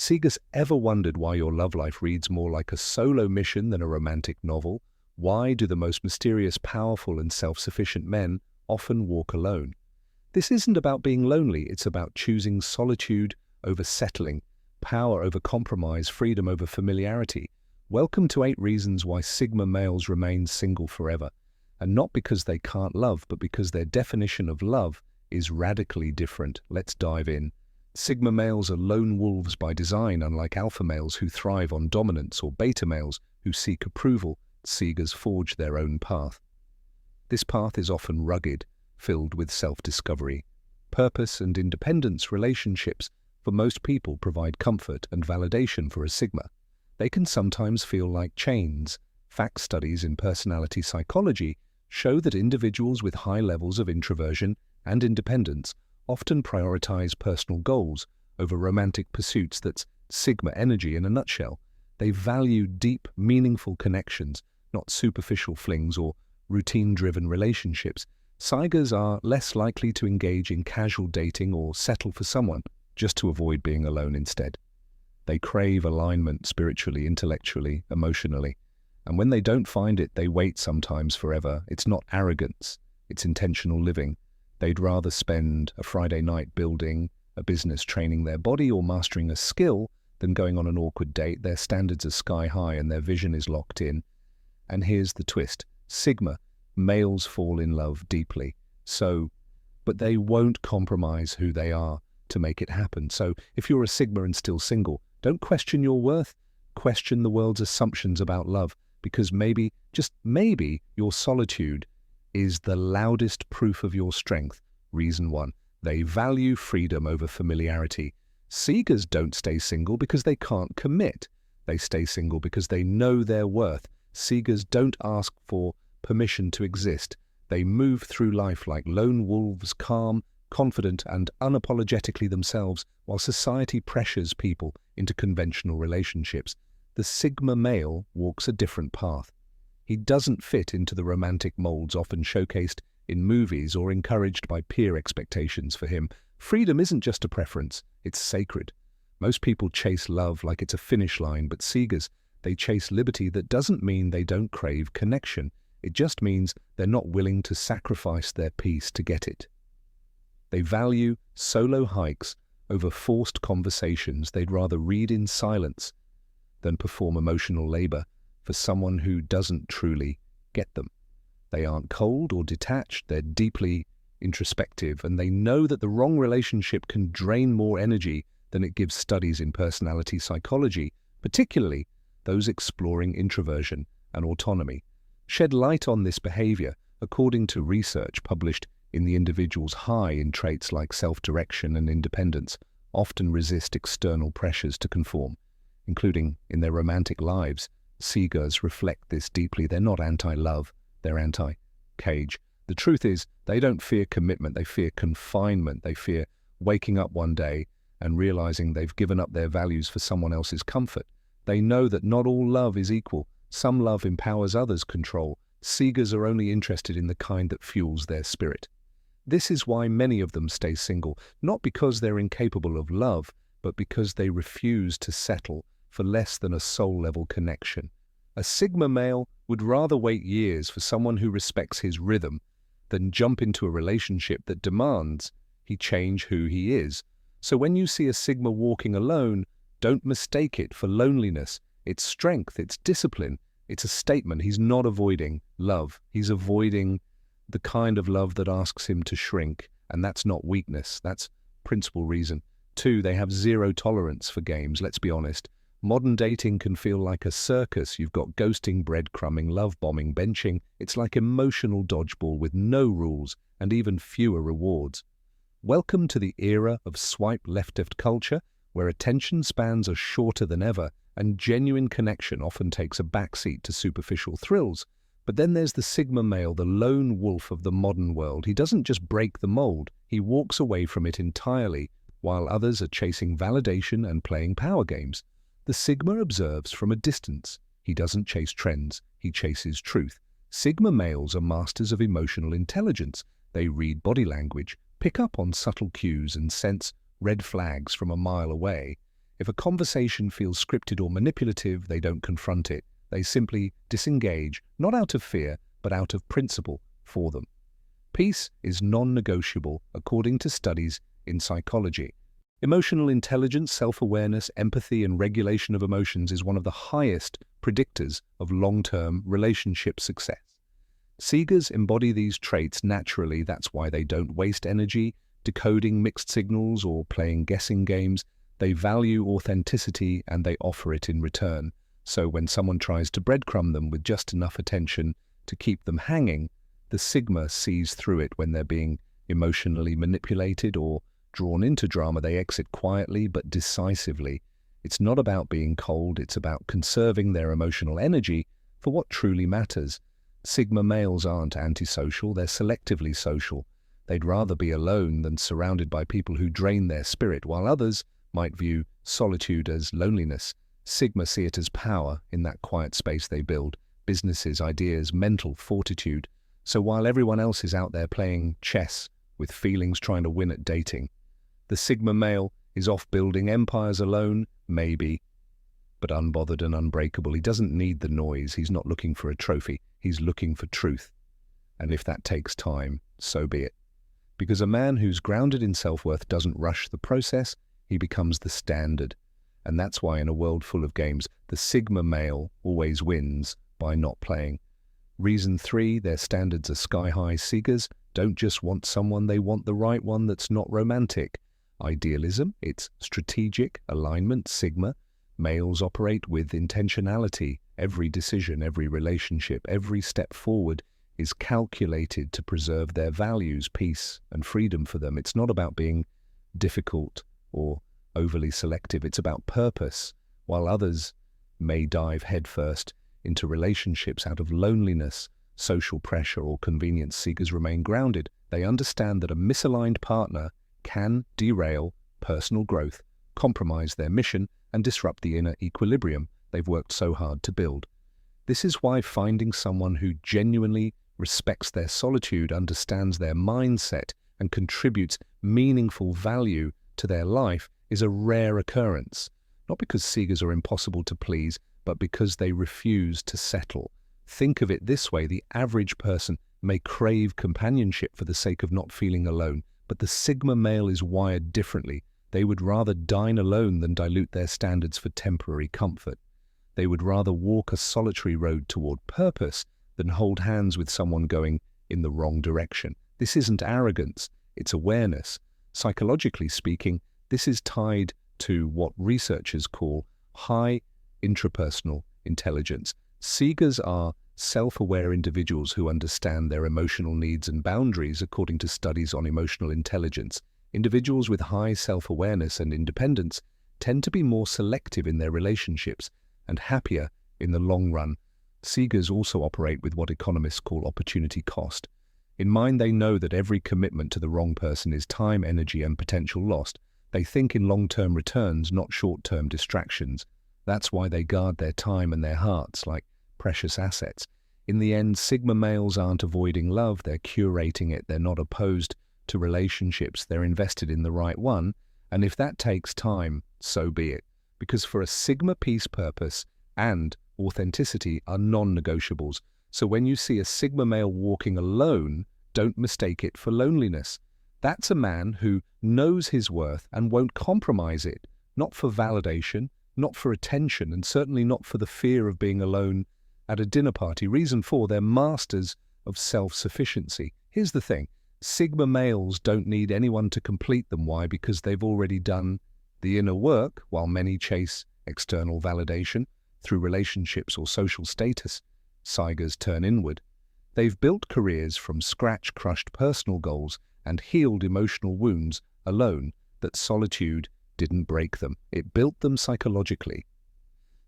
Seeger's ever wondered why your love life reads more like a solo mission than a romantic novel? Why do the most mysterious, powerful, and self-sufficient men often walk alone? This isn't about being lonely, it's about choosing solitude over settling, power over compromise, freedom over familiarity. Welcome to 8 reasons why Sigma males remain single forever. And not because they can't love, but because their definition of love is radically different. Let's dive in. Sigma males are lone wolves by design, unlike alpha males who thrive on dominance or beta males who seek approval. Seegers forge their own path. This path is often rugged, filled with self-discovery. Purpose and independence relationships for most people provide comfort and validation for a Sigma. They can sometimes feel like chains. Fact studies in personality psychology show that individuals with high levels of introversion and independence often prioritize personal goals over romantic pursuits. That's Sigma energy in a nutshell. They value deep, meaningful connections, not superficial flings or routine-driven relationships. Seegers are less likely to engage in casual dating or settle for someone just to avoid being alone instead. They crave alignment spiritually, intellectually, emotionally. And when they don't find it, they wait sometimes forever. It's not arrogance, it's intentional living. They'd rather spend a Friday night building a business, training their body, or mastering a skill than going on an awkward date. Their standards are sky high and their vision is locked in. And here's the twist. Sigma males fall in love deeply, but they won't compromise who they are to make it happen. So if you're a Sigma and still single, don't question your worth, question the world's assumptions about love, because maybe, just maybe, your solitude is the loudest proof of your strength. Reason 1, they value freedom over familiarity. Seegers don't stay single because they can't commit. They stay single because they know their worth. Seegers don't ask for permission to exist. They move through life like lone wolves, calm, confident, and unapologetically themselves, while society pressures people into conventional relationships. The Sigma male walks a different path. He doesn't fit into the romantic molds often showcased in movies or encouraged by peer expectations. For him, freedom isn't just a preference, it's sacred. Most people chase love like it's a finish line, but Seegers, they chase liberty. That doesn't mean they don't crave connection. It just means they're not willing to sacrifice their peace to get it. They value solo hikes over forced conversations. They'd rather read in silence than perform emotional labor for someone who doesn't truly get them. They aren't cold or detached, they're deeply introspective, and they know that the wrong relationship can drain more energy than it gives. Studies in personality psychology, particularly those exploring introversion and autonomy, shed light on this behavior. According to research published in the individuals high in traits like self-direction and independence often resist external pressures to conform, including in their romantic lives. Seegers reflect this deeply. They're not anti-love, they're anti-cage. The truth is, they don't fear commitment, they fear confinement. They fear waking up one day and realizing they've given up their values for someone else's comfort. They know that not all love is equal. Some love empowers, others control. Seegers are only interested in the kind that fuels their spirit. This is why many of them stay single, not because they're incapable of love, but because they refuse to settle for less than a soul-level connection. A Sigma male would rather wait years for someone who respects his rhythm than jump into a relationship that demands he change who he is. So when you see a Sigma walking alone, don't mistake it for loneliness. It's strength, it's discipline, it's a statement. He's not avoiding love. He's avoiding the kind of love that asks him to shrink. And that's not weakness, that's principal reason. 2, they have zero tolerance for games. Let's be honest. Modern dating can feel like a circus. You've got ghosting, breadcrumbing, love bombing, benching. It's like emotional dodgeball with no rules and even fewer rewards. Welcome to the era of swipe left culture, where attention spans are shorter than ever and genuine connection often takes a backseat to superficial thrills. But then there's the Sigma male, the lone wolf of the modern world. He doesn't just break the mold, he walks away from it entirely, while others are chasing validation and playing power games. The Sigma observes from a distance. He doesn't chase trends, he chases truth. Sigma males are masters of emotional intelligence. They read body language, pick up on subtle cues, and sense red flags from a mile away. If a conversation feels scripted or manipulative, they don't confront it. They simply disengage, not out of fear, but out of principle for them. Peace is non-negotiable according to studies in psychology. Emotional intelligence, self-awareness, empathy, and regulation of emotions is one of the highest predictors of long-term relationship success. Seekers embody these traits naturally. That's why they don't waste energy decoding mixed signals or playing guessing games. They value authenticity and they offer it in return. So when someone tries to breadcrumb them with just enough attention to keep them hanging, the Sigma sees through it. When they're being emotionally manipulated or drawn into drama, they exit quietly but decisively. It's not about being cold, it's about conserving their emotional energy for what truly matters. Sigma males aren't antisocial, they're selectively social. They'd rather be alone than surrounded by people who drain their spirit, while others might view solitude as loneliness. Sigma see it as power in that quiet space they build, businesses, ideas, mental fortitude. So while everyone else is out there playing chess with feelings, trying to win at dating, the Sigma male is off building empires alone, maybe, but unbothered and unbreakable. He doesn't need the noise. He's not looking for a trophy. He's looking for truth. And if that takes time, so be it. Because a man who's grounded in self-worth doesn't rush the process, he becomes the standard. And that's why in a world full of games, the Sigma male always wins by not playing. Reason 3, their standards are sky-high. Seekers don't just want someone, they want the right one that's not romantic. Idealism, it's strategic alignment. Sigma males operate with intentionality. Every decision, every relationship, every step forward is calculated to preserve their values, peace, and freedom for them. It's not about being difficult or overly selective. It's about purpose. While others may dive headfirst into relationships out of loneliness, social pressure, or convenience, seekers remain grounded. They understand that a misaligned partner can derail personal growth, compromise their mission, and disrupt the inner equilibrium they've worked so hard to build. This is why finding someone who genuinely respects their solitude, understands their mindset, and contributes meaningful value to their life is a rare occurrence. Not because seekers are impossible to please, but because they refuse to settle. Think of it this way: the average person may crave companionship for the sake of not feeling alone, but the Sigma male is wired differently. They would rather dine alone than dilute their standards for temporary comfort. They would rather walk a solitary road toward purpose than hold hands with someone going in the wrong direction. This isn't arrogance, it's awareness. Psychologically speaking, this is tied to what researchers call high intrapersonal intelligence. Seekers are self-aware individuals who understand their emotional needs and boundaries according to studies on emotional intelligence. Individuals with high self-awareness and independence tend to be more selective in their relationships and happier in the long run. Seekers also operate with what economists call opportunity cost. In mind, they know that every commitment to the wrong person is time, energy, and potential lost. They think in long-term returns, not short-term distractions. That's why they guard their time and their hearts like precious assets. In the end, Sigma males aren't avoiding love, they're curating it. They're not opposed to relationships, they're invested in the right one. And if that takes time, so be it. Because for a Sigma, peace, purpose, and authenticity are non-negotiables. So when you see a Sigma male walking alone, don't mistake it for loneliness. That's a man who knows his worth and won't compromise it, not for validation, not for attention, and certainly not for the fear of being alone at a dinner party. Reason 4, they're masters of self-sufficiency. Here's the thing: Sigma males don't need anyone to complete them. Why? Because they've already done the inner work. While many chase external validation through relationships or social status, Seekers turn inward. They've built careers from scratch, crushed personal goals, and healed emotional wounds alone. That solitude didn't break them, it built them psychologically.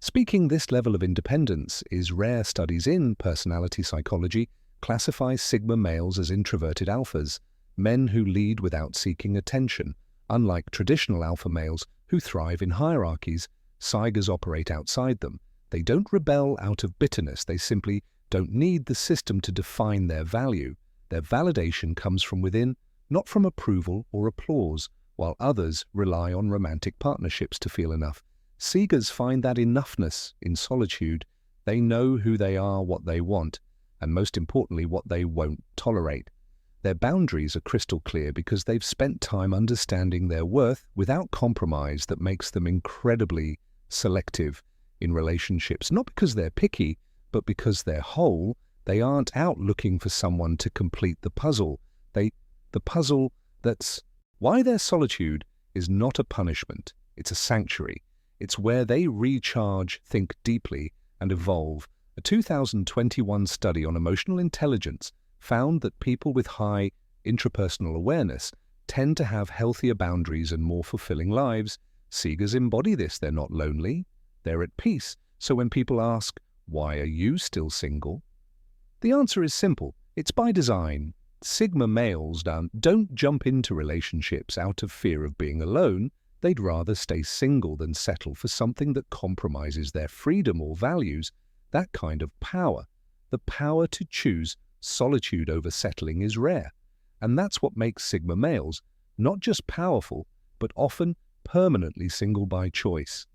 Speaking this level of independence is rare. Studies in personality psychology classify Sigma males as introverted alphas, men who lead without seeking attention. Unlike traditional alpha males who thrive in hierarchies, Seekers operate outside them. They don't rebel out of bitterness, they simply don't need the system to define their value. Their validation comes from within, not from approval or applause. while others rely on romantic partnerships to feel enough. Seekers find that enoughness in solitude. They know who they are, what they want, and most importantly, what they won't tolerate. Their boundaries are crystal clear because they've spent time understanding their worth without compromise that makes them incredibly selective in relationships. Not because they're picky, but because they're whole. They aren't out looking for someone to complete the puzzle. The puzzle that's why their solitude is not a punishment. It's a sanctuary. It's where they recharge, think deeply, and evolve. A 2021 study on emotional intelligence found that people with high intrapersonal awareness tend to have healthier boundaries and more fulfilling lives. Seekers embody this. They're not lonely. They're at peace. So when people ask, why are you still single? The answer is simple. It's by design. Sigma males don't jump into relationships out of fear of being alone. They'd rather stay single than settle for something that compromises their freedom or values. That kind of power, the power to choose solitude over settling, is rare. And that's what makes Sigma males not just powerful, but often permanently single by choice.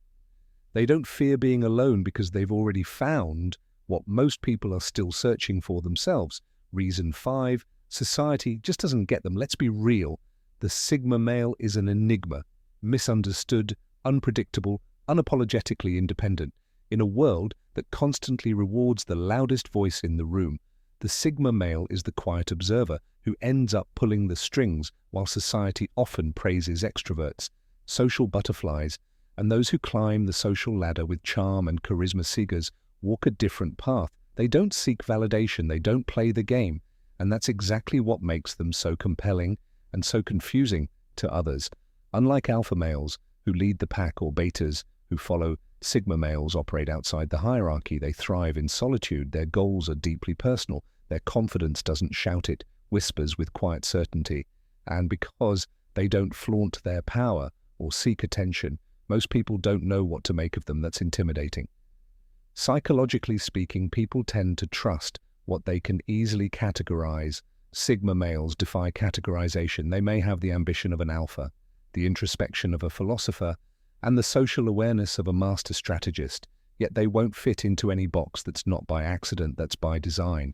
They don't fear being alone because they've already found what most people are still searching for themselves. Reason 5, society just doesn't get them. Let's be real. The Sigma male is an enigma, misunderstood, unpredictable, unapologetically independent. In a world that constantly rewards the loudest voice in the room, the Sigma male is the quiet observer who ends up pulling the strings while society often praises extroverts, social butterflies, and those who climb the social ladder with charm and charisma. Seekers walk a different path. They don't seek validation, they don't play the game, and that's exactly what makes them so compelling and so confusing to others. Unlike alpha males who lead the pack or betas who follow, Sigma males operate outside the hierarchy. They thrive in solitude. Their goals are deeply personal. Their confidence doesn't shout, it whispers with quiet certainty. And because they don't flaunt their power or seek attention, most people don't know what to make of them. That's intimidating. Psychologically speaking, people tend to trust what they can easily categorize. Sigma males defy categorization. They may have the ambition of an alpha, the introspection of a philosopher, and the social awareness of a master strategist, yet they won't fit into any box. That's not by accident, that's by design.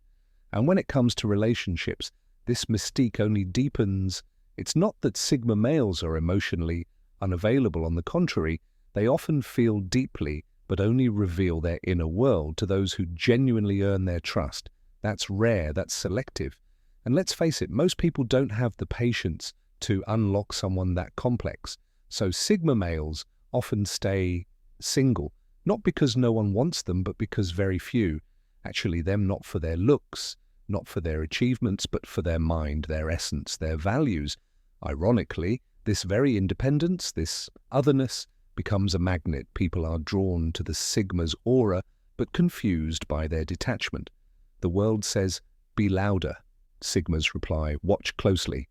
And when it comes to relationships, this mystique only deepens. It's not that Sigma males are emotionally unavailable. On the contrary, they often feel deeply, but only reveal their inner world to those who genuinely earn their trust. That's rare, that's selective. And let's face it, most people don't have the patience to unlock someone that complex. So Sigma males often stay single, not because no one wants them, but because very few actually them, not for their looks, not for their achievements, but for their mind, their essence, their values. Ironically, this very independence, this otherness, becomes a magnet. People are drawn to the Sigma's aura, but confused by their detachment. The world says, be louder. Sigmas reply, watch closely.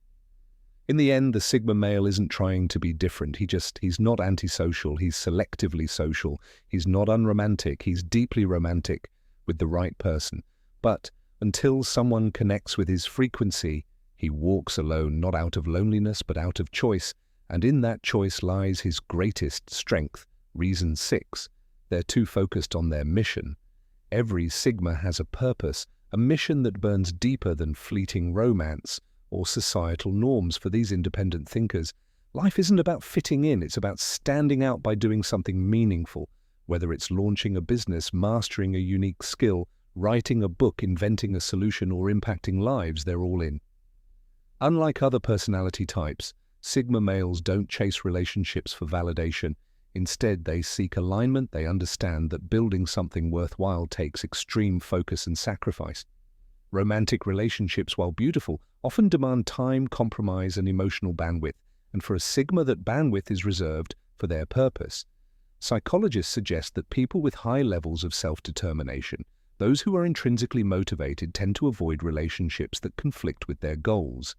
In the end, the Sigma male isn't trying to be different. He's not antisocial. He's selectively social. He's not unromantic. He's deeply romantic with the right person. But until someone connects with his frequency, he walks alone, not out of loneliness, but out of choice. And in that choice lies his greatest strength. Reason 6, they're too focused on their mission. Every Sigma has a purpose, a mission that burns deeper than fleeting romance or societal norms. For these independent thinkers, life isn't about fitting in, it's about standing out by doing something meaningful. Whether it's launching a business, mastering a unique skill, writing a book, inventing a solution, or impacting lives, they're all in. Unlike other personality types, Sigma males don't chase relationships for validation. Instead, they seek alignment. They understand that building something worthwhile takes extreme focus and sacrifice. Romantic relationships, while beautiful, often demand time, compromise, and emotional bandwidth, and for a Sigma, that bandwidth is reserved for their purpose. Psychologists suggest that people with high levels of self-determination, those who are intrinsically motivated, tend to avoid relationships that conflict with their goals.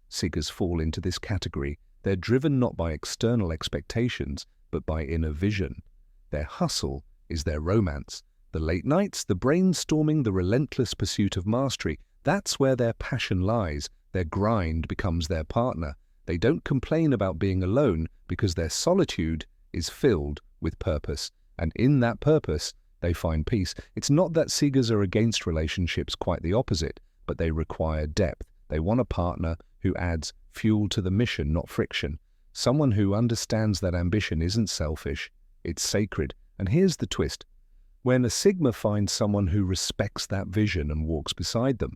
Seekers fall into this category. They're driven not by external expectations, but by inner vision. Their hustle is their romance. The late nights, the brainstorming, the relentless pursuit of mastery, that's where their passion lies. Their grind becomes their partner. They don't complain about being alone because their solitude is filled with purpose, and in that purpose, they find peace. It's not that Sigurs are against relationships, quite the opposite, but they require depth. They want a partner who adds fuel to the mission, not friction. Someone who understands that ambition isn't selfish, it's sacred. And here's the twist. When a Sigma finds someone who respects that vision and walks beside them,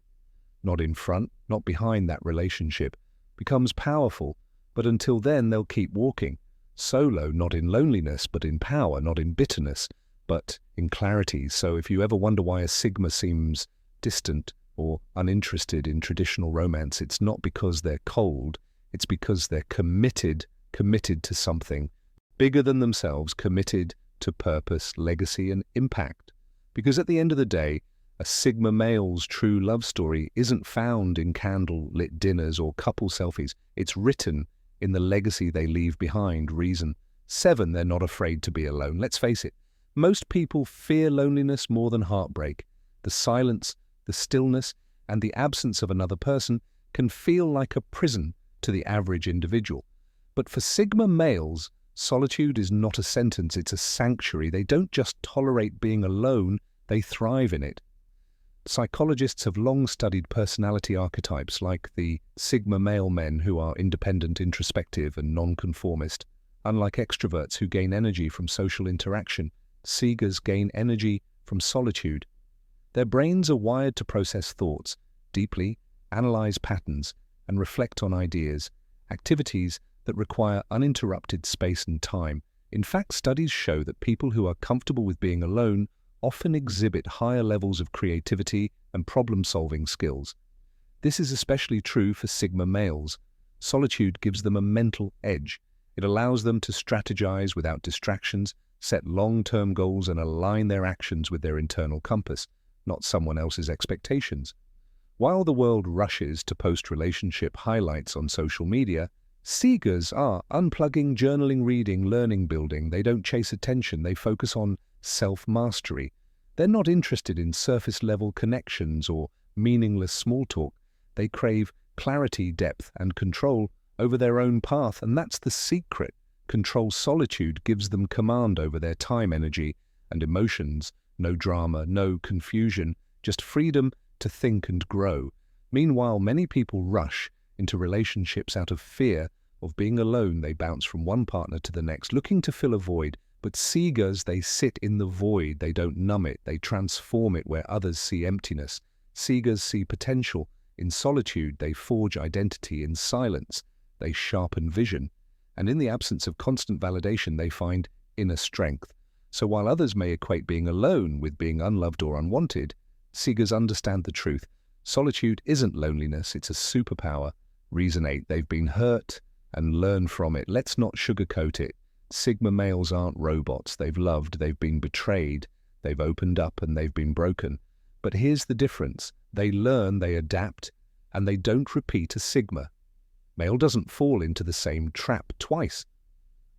not in front, not behind that relationship, becomes powerful, but until then they'll keep walking. Solo, not in loneliness, but in power, not in bitterness, but in clarity. So if you ever wonder why a Sigma seems distant or uninterested in traditional romance, it's not because they're cold, it's because they're committed to something bigger than themselves, committed to purpose, legacy, and impact. Because at the end of the day, a Sigma male's true love story isn't found in candle-lit dinners or couple selfies. It's written in the legacy they leave behind. Reason 7, they're not afraid to be alone. Let's face it, most people fear loneliness more than heartbreak. The silence, the stillness, and the absence of another person can feel like a prison to the average individual. But for Sigma males, solitude is not a sentence, it's a sanctuary. They don't just tolerate being alone, they thrive in it. Psychologists have long studied personality archetypes like the Sigma male men who are independent, introspective, and nonconformist. Unlike extroverts who gain energy from social interaction, Sigurs gain energy from solitude. Their brains are wired to process thoughts deeply, analyze patterns, and reflect on ideas, activities that require uninterrupted space and time. In fact, studies show that people who are comfortable with being alone often exhibit higher levels of creativity and problem-solving skills. This is especially true for Sigma males. Solitude gives them a mental edge. It allows them to strategize without distractions, set long-term goals, and align their actions with their internal compass, not someone else's expectations. While the world rushes to post relationship highlights on social media, Sigurs are unplugging, journaling, reading, learning, building. They don't chase attention, they focus on self-mastery. They're not interested in surface-level connections or meaningless small talk. They crave clarity, depth, and control over their own path, and that's the secret. Control solitude gives them command over their time, energy, and emotions. No drama, no confusion, just freedom to think and grow. Meanwhile, many people rush into relationships out of fear of being alone. They bounce from one partner to the next, looking to fill a void. But Sigurs, they sit in the void. They don't numb it. They transform it where others see emptiness. Sigurs see potential. In solitude, they forge identity. In silence, they sharpen vision. And in the absence of constant validation, they find inner strength. So while others may equate being alone with being unloved or unwanted, Sigurs understand the truth. Solitude isn't loneliness, it's a superpower. Reason 8, they've been hurt and learn from it. Let's not sugarcoat it. Sigma males aren't robots. They've loved, they've been betrayed, they've opened up, and they've been broken. But here's the difference. They learn, they adapt, and they don't repeat a Sigma. Male doesn't fall into the same trap twice.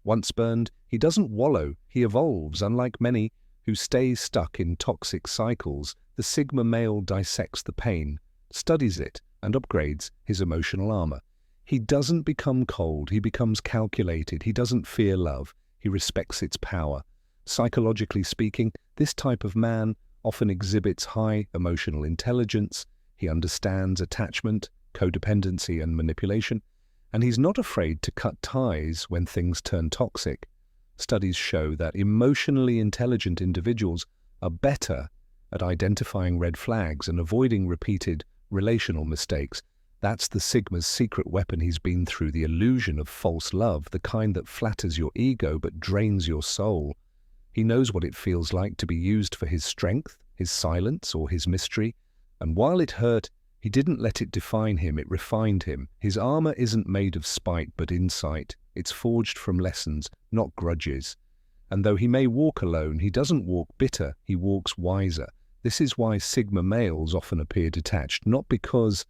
Once burned, he doesn't wallow, he evolves. Unlike many who stay stuck in toxic cycles, the Sigma male dissects the pain, studies it, and upgrades his emotional armor. He doesn't become cold, he becomes calculated. He doesn't fear love, he respects its power. Psychologically speaking, this type of man often exhibits high emotional intelligence. He understands attachment, codependency, and manipulation, and he's not afraid to cut ties when things turn toxic. Studies show that emotionally intelligent individuals are better at identifying red flags and avoiding repeated relational mistakes. That's the Sigma's secret weapon. He's been through the illusion of false love, the kind that flatters your ego but drains your soul. He knows what it feels like to be used for his strength, his silence, or his mystery. And while it hurt, he didn't let it define him, it refined him. His armor isn't made of spite but insight. It's forged from lessons, not grudges. And though he may walk alone, he doesn't walk bitter, he walks wiser. This is why Sigma males often appear detached, not because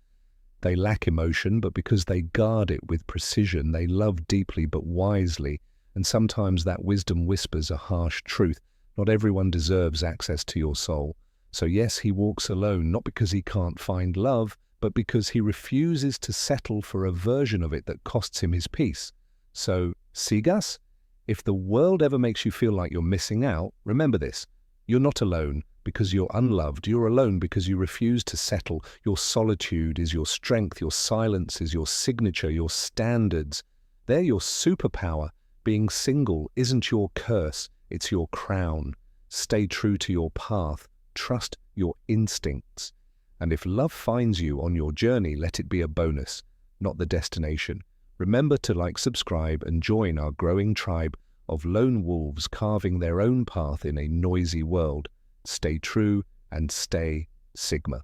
they lack emotion, but because they guard it with precision. They love deeply but wisely, and sometimes that wisdom whispers a harsh truth. Not everyone deserves access to your soul. So yes, he walks alone, not because he can't find love, but because he refuses to settle for a version of it that costs him his peace. So, Sigas, if the world ever makes you feel like you're missing out, remember this. You're not alone because you're unloved. You're alone because you refuse to settle. Your solitude is your strength. Your silence is your signature, your standards. They're your superpower. Being single isn't your curse, it's your crown. Stay true to your path. Trust your instincts. And if love finds you on your journey, let it be a bonus, not the destination. Remember to subscribe, and join our growing tribe of lone wolves carving their own path in a noisy world. Stay true and stay Sigma.